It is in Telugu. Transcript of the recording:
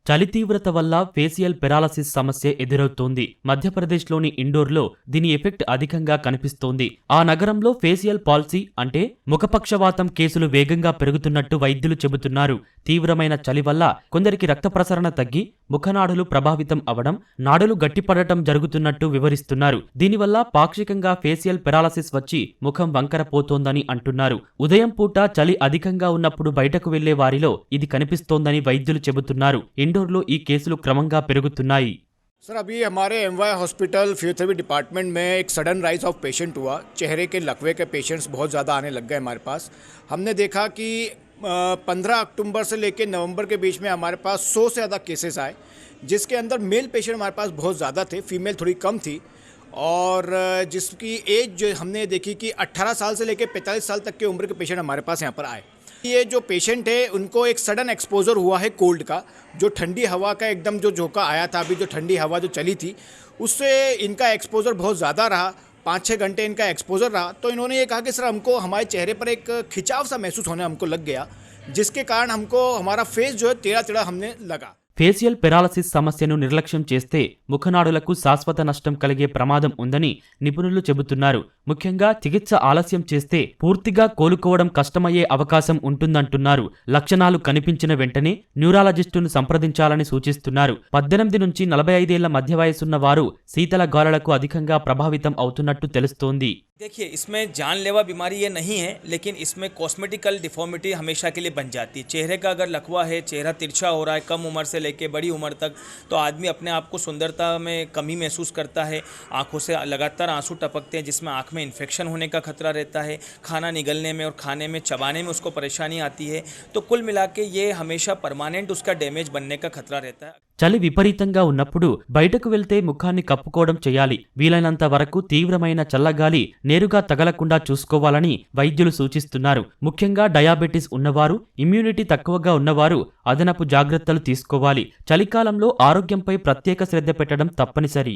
చలి తీవ్రత వల్ల ఫేసియల్ పెరాలసిస్ సమస్య ఎదురవుతోంది. మధ్యప్రదేశ్లోని ఇండోర్లో దీని ఎఫెక్ట్ అధికంగా కనిపిస్తోంది. ఆ నగరంలో ఫేసియల్ పాల్సీ అంటే ముఖపక్షవాతం కేసులు వేగంగా పెరుగుతున్నట్టు వైద్యులు చెబుతున్నారు. తీవ్రమైన చలి వల్ల కొందరికి రక్త ప్రసరణ తగ్గి ముఖనాడులు ప్రభావితం అవడం, నాడులు గట్టిపడటం జరుగుతున్నట్టు వివరిస్తున్నారు. దీనివల్ల పాక్షికంగా ఫేసియల్ పెరాలసిస్ వచ్చి ముఖం వంకర పోతోందని అంటున్నారు. ఉదయం పూట చలి అధికంగా ఉన్నప్పుడు బయటకు వెళ్లే వారిలో ఇది కనిపిస్తోందని వైద్యులు చెబుతున్నారు. ఇండోర్లో ఈ కేసులు క్రమంగా పెరుగుతున్నాయి. सर अभी हमारे एमवाई हॉस्पिटल फिजियोथेरेपी डिपार्टमेंट में एक सडन राइज ऑफ पेशेंट हुआ। चेहरे के लकवे के पेशेंट्स बहुत ज़्यादा आने लग गए हमारे पास। हमने देखा कि 15 अक्टूबर से लेकर नवंबर के बीच में हमारे पास 100 से ज़्यादा केसेस आए, जिसके अंदर मेल पेशेंट हमारे पास बहुत ज़्यादा थे, फीमेल थोड़ी कम थी। और जिसकी एज जो हमने देखी कि 18 साल से लेकर 45 साल तक की उम्र के पेशेंट हमारे पास यहाँ पर आए। ये जो पेशेंट है उनको एक सडन एक्सपोजर हुआ है कोल्ड का, जो ठंडी हवा का एकदम जो झोंका आया था, अभी जो ठंडी हवा जो चली थी उससे इनका एक्सपोजर बहुत ज़्यादा रहा। 5-6 घंटे इनका एक्सपोजर रहा। तो इन्होंने ये कहा कि सर हमको हमारे चेहरे पर एक खिंचाव सा महसूस होने हमको लग गया, जिसके कारण हमको हमारा फेस जो है टेढ़ा टेढ़ा हमने लगा। ఫేసియల్ పెరాలసిస్ సమస్యను నిర్లక్ష్యం చేస్తే ముఖనాడులకు శాశ్వత నష్టం కలిగే ప్రమాదం ఉందని నిపుణులు చెబుతున్నారు. ముఖ్యంగా చికిత్స ఆలస్యం చేస్తే పూర్తిగా కోలుకోవడం కష్టమయ్యే అవకాశం ఉంటుందంటున్నారు. లక్షణాలు కనిపించిన వెంటనే న్యూరాలజిస్టును సంప్రదించాలని సూచిస్తున్నారు. 18 నుంచి 45 ఏళ్ల మధ్య వయసున్న వారు శీతల గాలులకు అధికంగా ప్రభావితం అవుతున్నట్టు తెలుస్తోంది. देखिए, इसमें जानलेवा बीमारी ये नहीं है, लेकिन इसमें कॉस्मेटिकल डिफॉर्मिटी हमेशा के लिए बन जाती है। चेहरे का अगर लकवा है, चेहरा तिरछा हो रहा है कम उम्र से लेके बड़ी उम्र तक, तो आदमी अपने आप को सुंदरता में कमी महसूस करता है। आंखों से लगातार आंसू टपकते हैं, जिसमें आंख में इन्फेक्शन होने का खतरा रहता है। खाना निगलने में और खाने में चबाने में उसको परेशानी आती है। तो कुल मिला के ये हमेशा परमानेंट उसका डैमेज बनने का खतरा रहता है। చలి విపరీతంగా ఉన్నప్పుడు బయటకు వెళ్తే ముఖాన్ని కప్పుకోవడం చేయాలి. వీలైనంత వరకు తీవ్రమైన చల్లగాలి నేరుగా తగలకుండా చూసుకోవాలని వైద్యులు సూచిస్తున్నారు. ముఖ్యంగా డయాబెటిస్ ఉన్నవారు, ఇమ్యూనిటీ తక్కువగా ఉన్నవారు అదనపు జాగ్రత్తలు తీసుకోవాలి. చలికాలంలో ఆరోగ్యంపై ప్రత్యేక శ్రద్ధ పెట్టడం తప్పనిసరి.